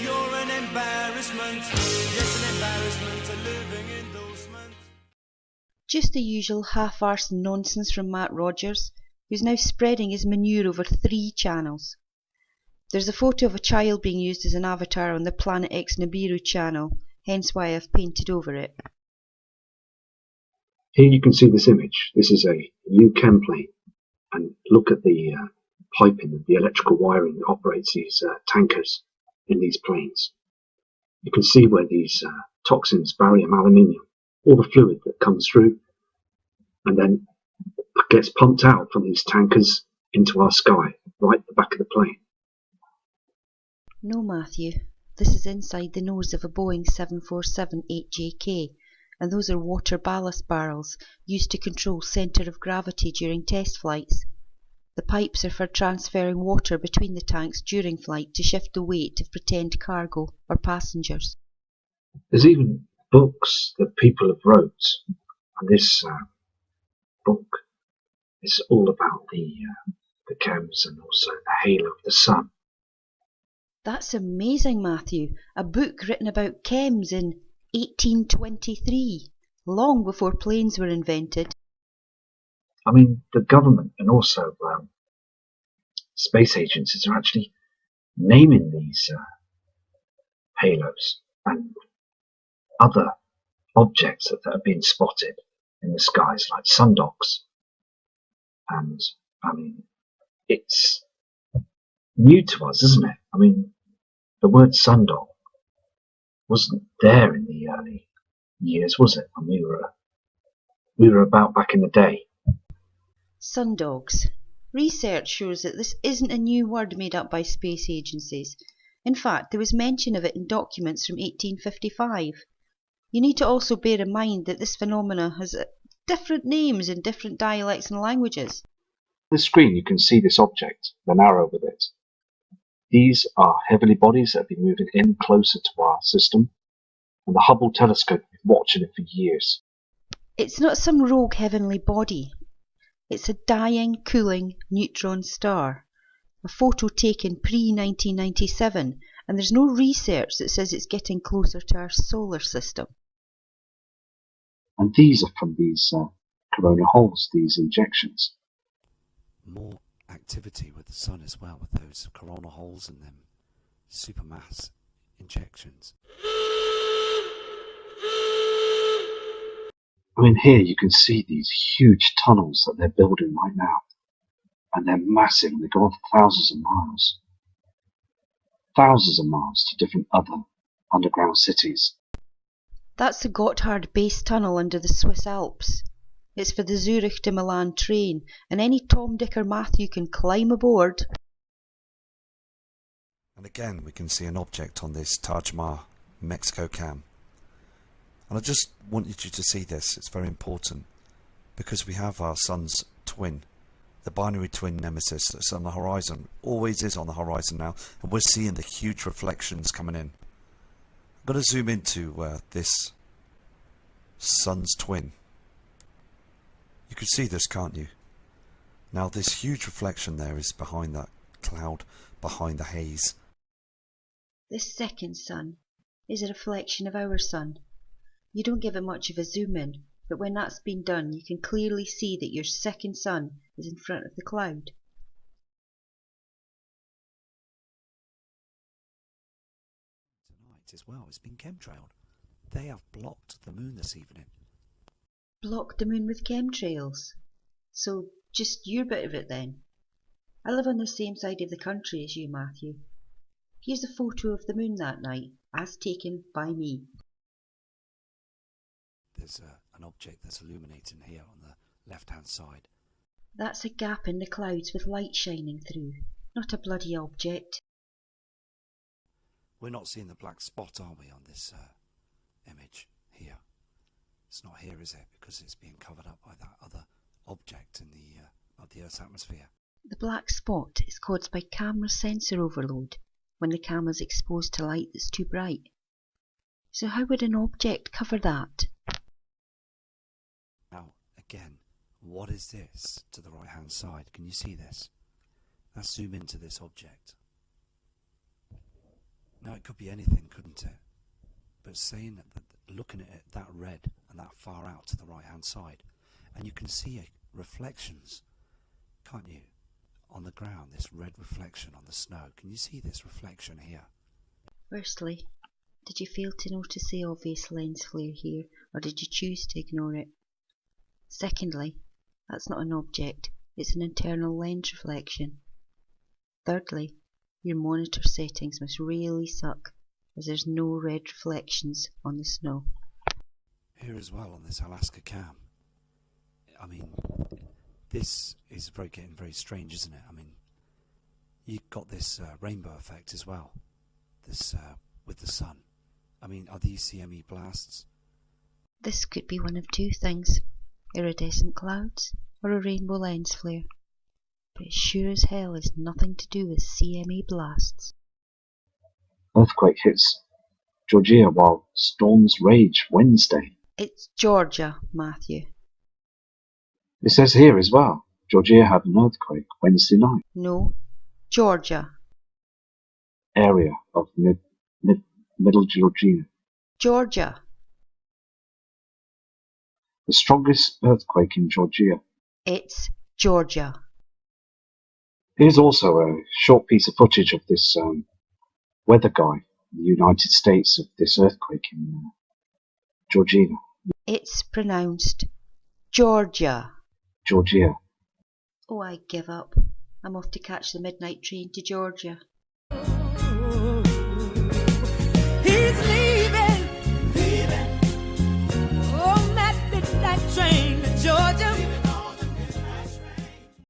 you're an embarrassment. Yes, an embarrassment, a living endorsement. Just the usual half-arsed nonsense from Matt Rogers, who's now spreading his manure over 3 channels. There's a photo of a child being used as an avatar on the Planet X Nibiru channel, hence why I've painted over it. Here you can see this image. This is a new chem plane, and look at the piping, the electrical wiring that operates these tankers in these planes. You can see where these toxins, barium, aluminium, all the fluid that comes through and then gets pumped out from these tankers into our sky, right at the back of the plane. No, Matthew, this is inside the nose of a Boeing 747-8JK, and those are water ballast barrels used to control centre of gravity during test flights. The pipes are for transferring water between the tanks during flight to shift the weight of pretend cargo or passengers. There's even books that people have wrote, and this book is all about the chems and also the halo of the sun. That's amazing, Matthew. A book written about chems in 1823, long before planes were invented. I mean, the government and also space agencies are actually naming these halos and other objects that are being spotted in the skies, like sundogs. And I mean, it's new to us, isn't it? I mean, the word sundog wasn't there in the early years, was it? When we were about back in the day. Sundogs. Research shows that this isn't a new word made up by space agencies. In fact, there was mention of it in documents from 1855. You need to also bear in mind that this phenomena has different names in different dialects and languages. On the screen you can see this object, an arrow with it. These are heavenly bodies that have been moving in closer to our system, and the Hubble telescope has been watching it for years. It's not some rogue heavenly body. It's a dying, cooling neutron star. A photo taken pre-1997, and there's no research that says it's getting closer to our solar system. And these are from these corona holes, these injections. More activity with the sun as well, with those corona holes and them supermass injections. I mean, here you can see these huge tunnels that they're building right now, and they're massive. They go on for thousands of miles to different other underground cities. That's the Gotthard base tunnel under the Swiss Alps. It's for the Zurich to Milan train, and any Tom, Dick or Matthew can climb aboard. And again we can see an object on this Taj Mahal Mexico cam. And I just wanted you to see this. It's very important because we have our sun's twin, the binary twin nemesis that's on the horizon, always is on the horizon now, and we're seeing the huge reflections coming in. I'm going to zoom into this sun's twin. You can see this, can't you? Now this huge reflection there is behind that cloud, behind the haze. This second sun is a reflection of our sun. You don't give it much of a zoom in, but when that's been done, you can clearly see that your second sun is in front of the cloud. Tonight as well, it's been chemtrailed. They have blocked the moon this evening. Blocked the moon with chemtrails. So just your bit of it then. I live on the same side of the country as you, Matthew. Here's a photo of the moon that night, as taken by me. There's an object that's illuminating here on the left-hand side. That's a gap in the clouds with light shining through, not a bloody object. We're not seeing the black spot, are we, on this image here? It's not here, is it? Because it's being covered up by that other object in the Earth's atmosphere. The black spot is caused by camera sensor overload, when the camera's exposed to light that's too bright. So how would an object cover that? Now, again, what is this to the right-hand side? Can you see this? Let's zoom into this object. Now, it could be anything, couldn't it? But saying that, looking at it that red and that far out to the right-hand side, and you can see reflections, can't you? On the ground, this red reflection on the snow. Can you see this reflection here? Firstly, did you fail to notice the obvious lens flare here, or did you choose to ignore it? Secondly, that's not an object, it's an internal lens reflection. Thirdly, your monitor settings must really suck, as there's no red reflections on the snow. Here as well on this Alaska cam. I mean, this is getting very strange, isn't it? I mean, you've got this rainbow effect as well, this with the sun. I mean, are these CME blasts? This could be one of two things, iridescent clouds or a rainbow lens flare. But it sure as hell has nothing to do with CME blasts. Earthquake hits Georgia while storms rage Wednesday. It's Georgia, Matthew. It says here as well, Georgia had an earthquake Wednesday night. No, Georgia. Area of Middle Georgia. Georgia. The strongest earthquake in Georgia. It's Georgia. Here's also a short piece of footage of this weather guy in the United States of this earthquake in Georgia. It's pronounced Georgia. Georgia. Oh, I give up. I'm off to catch the midnight train to Georgia.